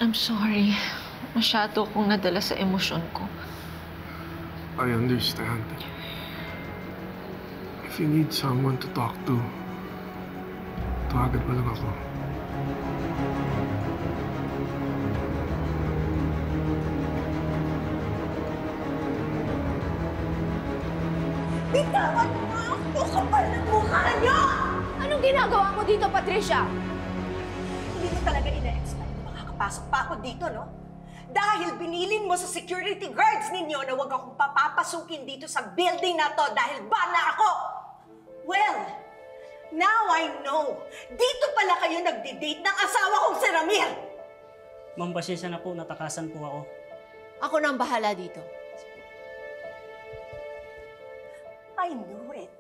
I'm sorry. Masyado akong nadala sa emosyon ko. I understand. If you need someone to talk to, tawagan mo lang ako. Bitawan mo ako! Kapal ng mukha niyo! Anong ginagawa mo dito, Patricia? Hindi ko talaga ina-expect na makakapasok pa ako dito, no? Dahil binilin mo sa security guards ninyo na huwag akong papapasukin dito sa building na to dahil bana ako! Well, now I know. Dito pala kayo nagdi-date ng asawa kong si Ramir! Ma'am, pasensya na po. Natakasan po ako. Ako na ang bahala dito. I knew it.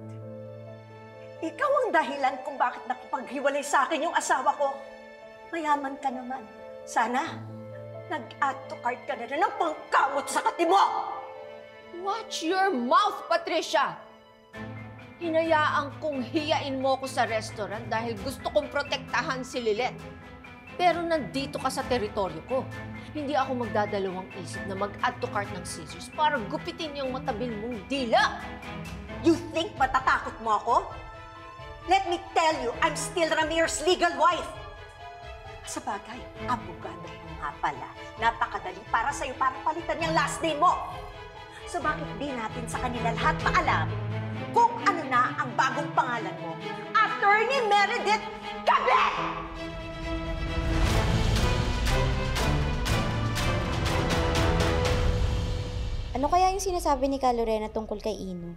Ikaw ang dahilan kung bakit nakipaghiwalay sa akin yung asawa ko. Mayaman ka naman. Sana, nag-add to cart ka na ng pangkamot sa kati mo! Watch your mouth, Patricia! Hinayaan kong hiyain mo ko sa restaurant dahil gusto kong protektahan si Lilet. Pero nandito ka sa teritoryo ko. Hindi ako magdadalawang isip na mag-add to cart ng scissors para gupitin yung matabil mong dila. You think matatakot mo ako? Let me tell you, I'm still Ramir's legal wife. Sa bagay, abogado mo nga pala. Napakadali para sa'yo para palitan yung last name mo. So bakit di natin sa kanila lahat maalam kung ano na ang bagong pangalan mo? Attorney Meredith Cabet! Ano kaya yung sinasabi ni Ka Lorena tungkol kay Ino?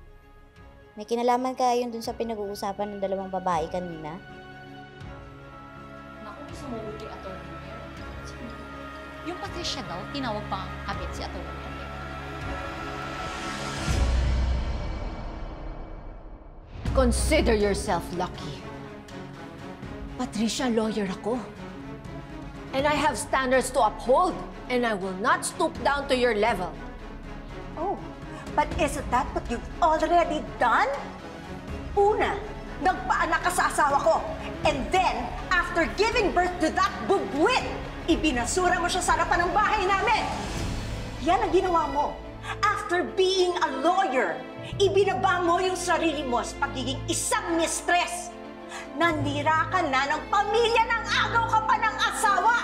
May kinalaman kaya yun dun sa pinag-uusapan ng dalawang babae kanina? Naku, gusto mo kay Atty. Mer. Yung Patricia daw, tinawag pa ang kabit si Atty. Mer. Consider yourself lucky. Patricia, lawyer ako. And I have standards to uphold. And I will not stoop down to your level. Oh, but isn't that what you've already done? Una, nagpaanak ka sa asawa ko. And then, after giving birth to that bubwit, ibinasura mo siya sa harapan ng bahay namin. Yan ang ginawa mo. After being a lawyer, ibinaba mo yung sarili mo sa pagiging isang mistress. Nandira ka na ng pamilya ng agaw ka pa ng asawa.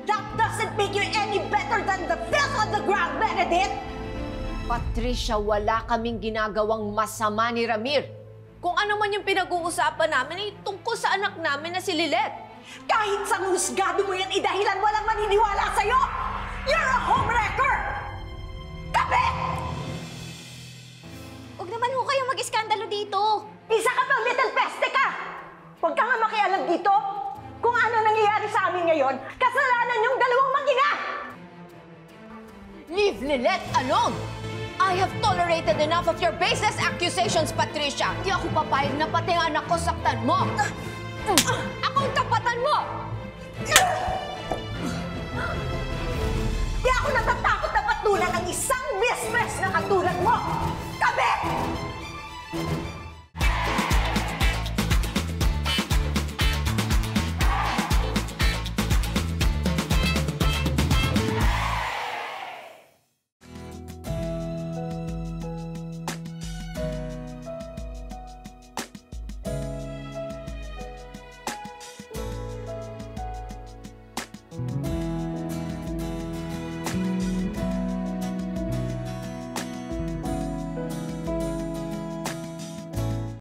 That doesn't make you any better than the filth on the ground, Benedict! Patricia, wala kaming ginagawang masama ni Ramir. Kung ano man yung pinag-uusapan namin ay tungkol sa anak namin na si Lilet. Kahit sa husgado mo yan idahilan, walang maniniwala sa'yo! You're a homewrecker! Tabi! Huwag naman ho kayong mag-iskandalo dito! Isa ka pang little peste ka! Huwag ka nga makialam dito! Kung ano nangyayari sa amin ngayon, kasalanan yung dalawang mag-ina! Leave Lilet alone! I have tolerated enough of your baseless accusations, Patricia! Di ako papayag na pati ang anak ko saktan mo! Akong tapatan mo! Di ako natatakot na patulan ng isang mistress na katulad mo! Tabi!